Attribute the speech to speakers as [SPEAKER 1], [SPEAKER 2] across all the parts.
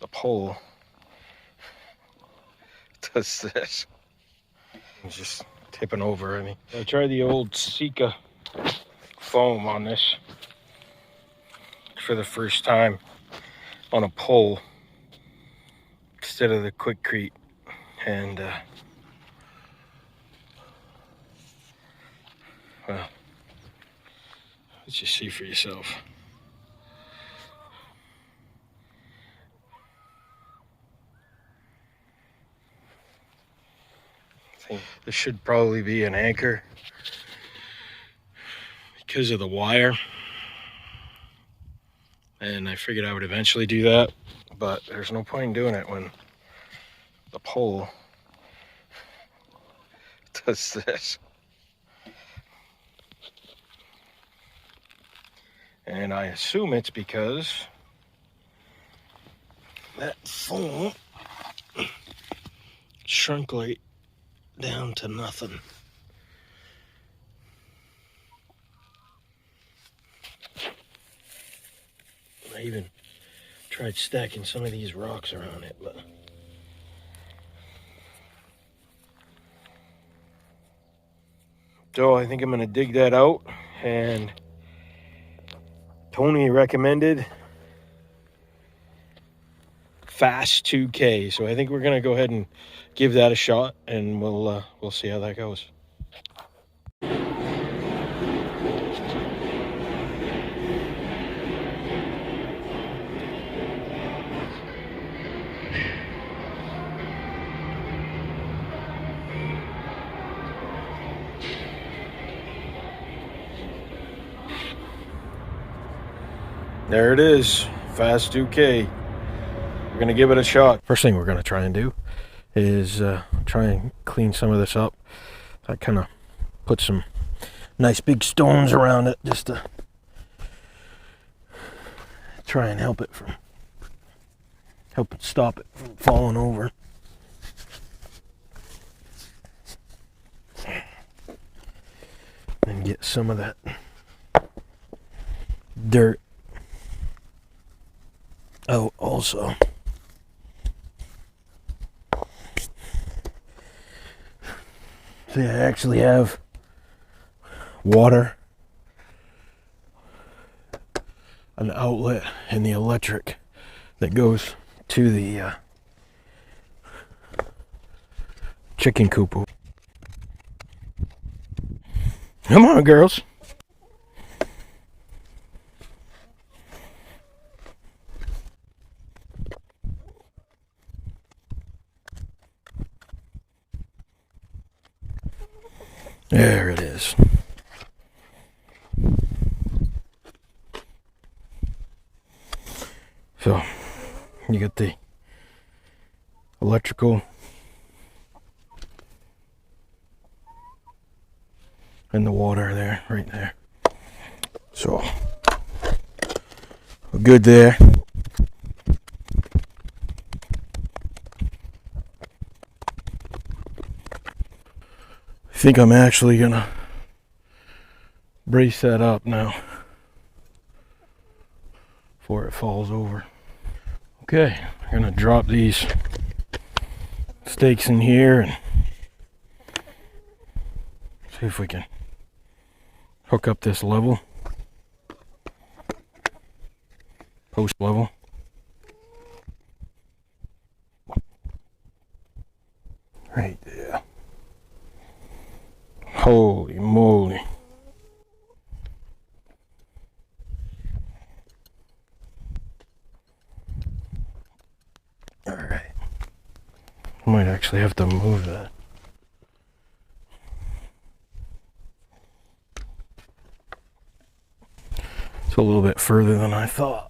[SPEAKER 1] the pole does this. It's just tipping over. I tried the old Sika foam on this for the first time on a pole instead of the Quickcrete, and well, let's just see for yourself. I think this should probably be an anchor because of the wire, and I figured I would eventually do that, but there's no point in doing it when the pole does this. And I assume it's because that foam shrunk right down to nothing. I even tried stacking some of these rocks around it, but so I think I'm gonna dig that out. And Tony recommended fast 2K, so I think we're gonna go ahead and give that a shot, and we'll see how that goes. There it is, fast 2K. We're gonna give it a shot. First thing we're gonna try and do is try and clean some of this up. I kind of put some nice big stones around it just to try and help it stop it from falling over. And get some of that dirt out also. See, I actually have water, an outlet in the electric that goes to the chicken coop. Come on, girls. There it is. So, you get the electrical and the water there, right there. So, we're good there. I think I'm actually gonna brace that up now before it falls over. Okay, I'm gonna drop these stakes in here and see if we can hook up this level, post level. Right there. Holy moly. All right. I might actually have to move that. It's a little bit further than I thought.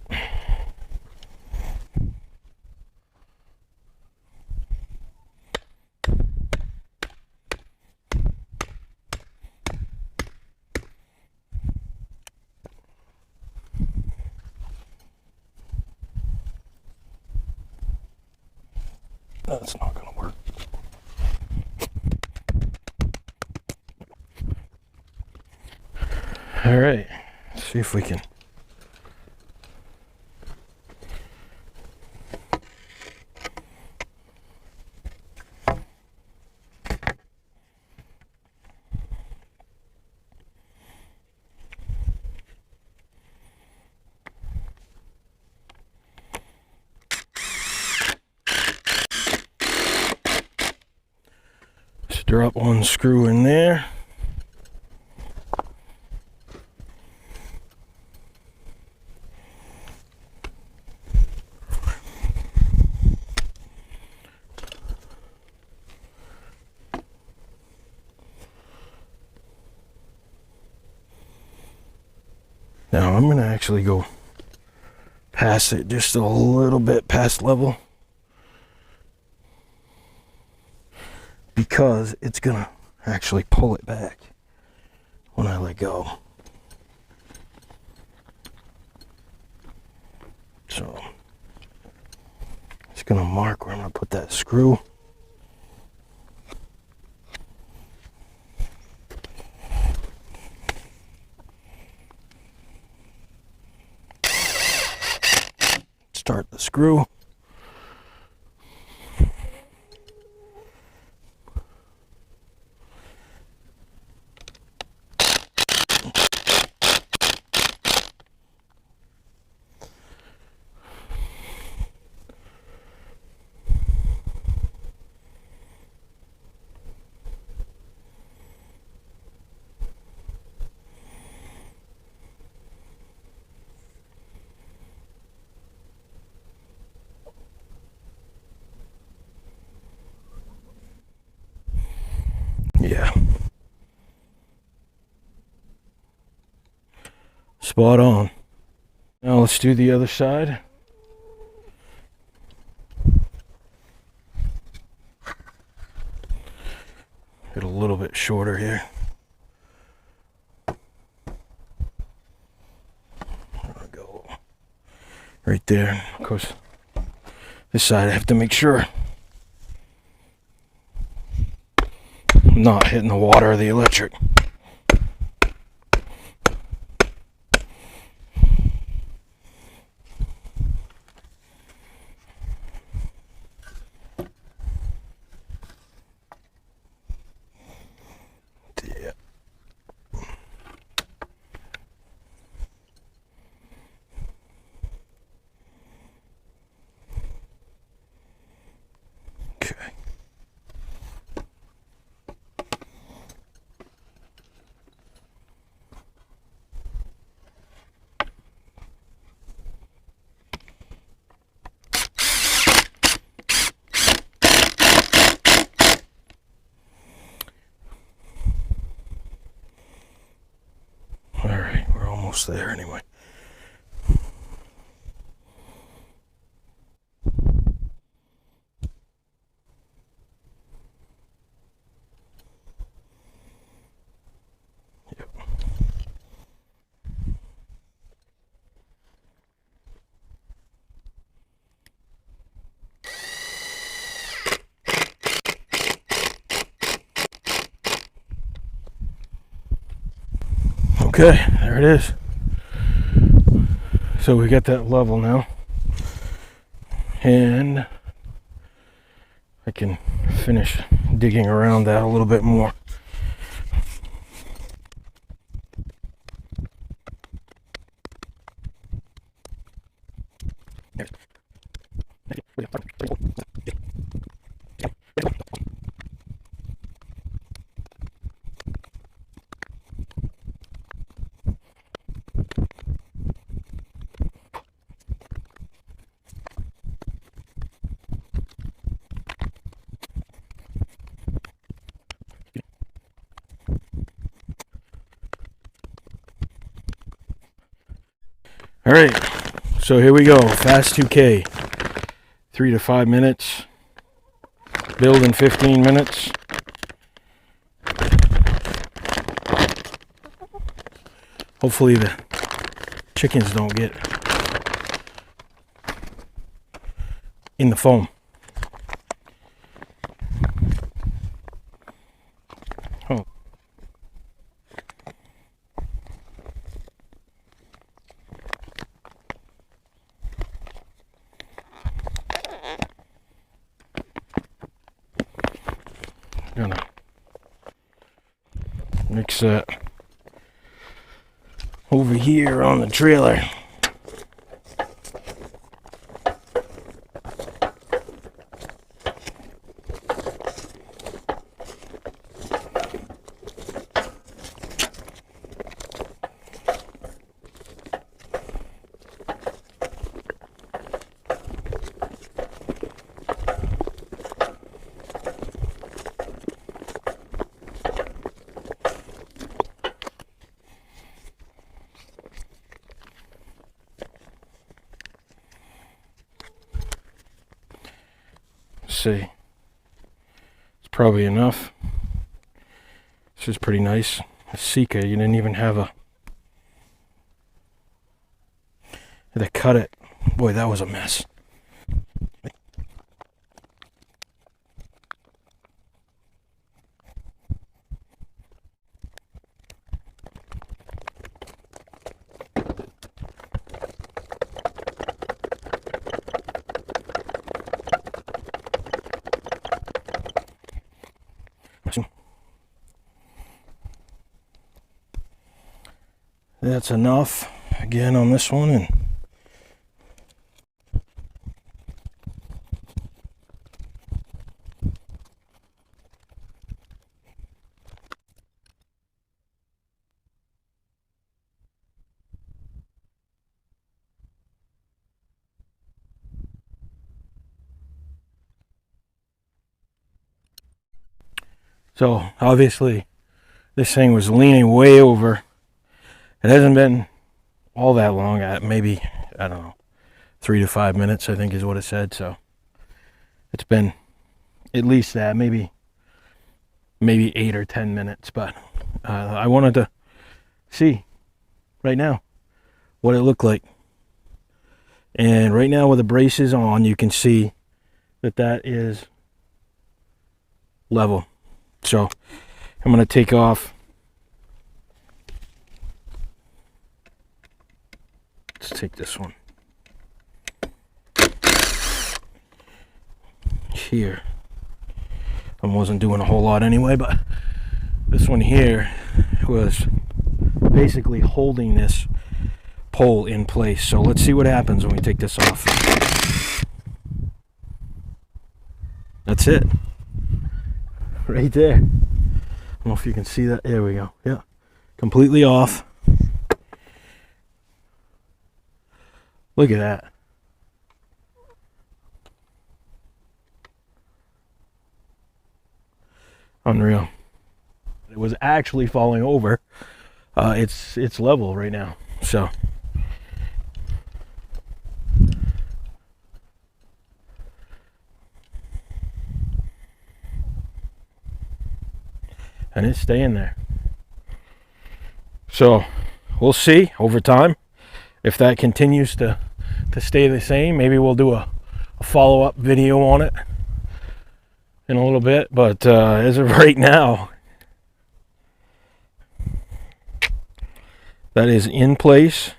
[SPEAKER 1] That's not going to work. All right, let's see if we can Just drop one screw in there. Now I'm going to actually go past it just a little bit past level, because it's going to actually pull it back when I let go. So it's going to mark where I'm going to put that screw. Start the screw. Yeah. Spot on. Now let's do the other side. Get a little bit shorter here. There we go. Right there. Of course, this side I have to make sure I'm not hitting the water or the electric. Yeah. Okay. Alright, we're almost there anyway. Yep. Okay, there it is. So we got that level now, and I can finish digging around that a little bit more. All right, so here we go. Fast 2K, 3 to 5 minutes. Build in 15 minutes. Hopefully the chickens don't get in the foam. Oh. Gonna mix that over here on the trailer. say it's probably enough. This is pretty nice. The Sika, you didn't even have a... to cut it. Boy, that was a mess. That's enough again on this one. And so obviously this thing was leaning way over. It hasn't been all that long, maybe, I don't know, 3 to 5 minutes, I think is what it said. So it's been at least that, maybe 8 or 10 minutes. But I wanted to see right now what it looked like. And right now with the braces on, you can see that that is level. So I'm going to take off. Let's take this one here. I wasn't doing a whole lot anyway, but this one here was basically holding this pole in place. So let's see what happens when we take this off. That's it. Right there. I don't know if you can see that. There we go. Yeah. Completely off. Look at that. Unreal. It was actually falling over. It's level right now. So and it's staying there. So we'll see over time if that continues to stay the same. Maybe we'll do a follow-up video on it in a little bit, but as of right now, that is in place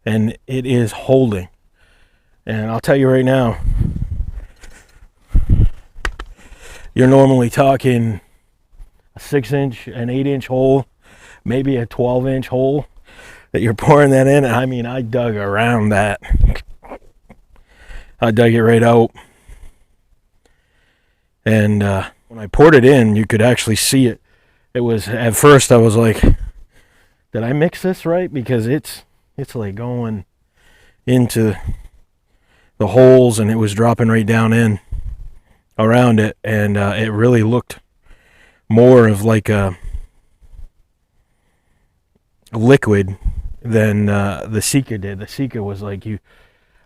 [SPEAKER 1] and it is holding. And I'll tell you right now, you're normally talking a 6-inch, an 8-inch hole, maybe a 12-inch hole that you're pouring that in. I mean, I dug around that. I dug it right out. And when I poured it in, you could actually see it. It was, at first I was like, did I mix this right? Because it's like going into the holes and it was dropping right down in around it. And it really looked more of like a liquid than the Sika did. The Sika was like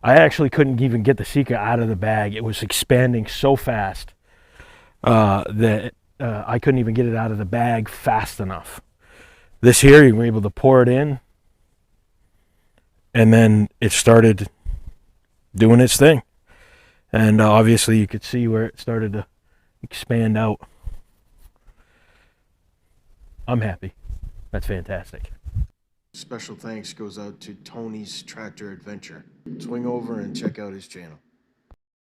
[SPEAKER 1] I actually couldn't even get the Sika out of the bag. It was expanding so fast that I couldn't even get it out of the bag fast enough. This here, you were able to pour it in, and then it started doing its thing. And obviously you could see where it started to expand out. I'm happy. That's fantastic. Special thanks goes out to Tony's Tractor Adventure. Swing over and check out his channel.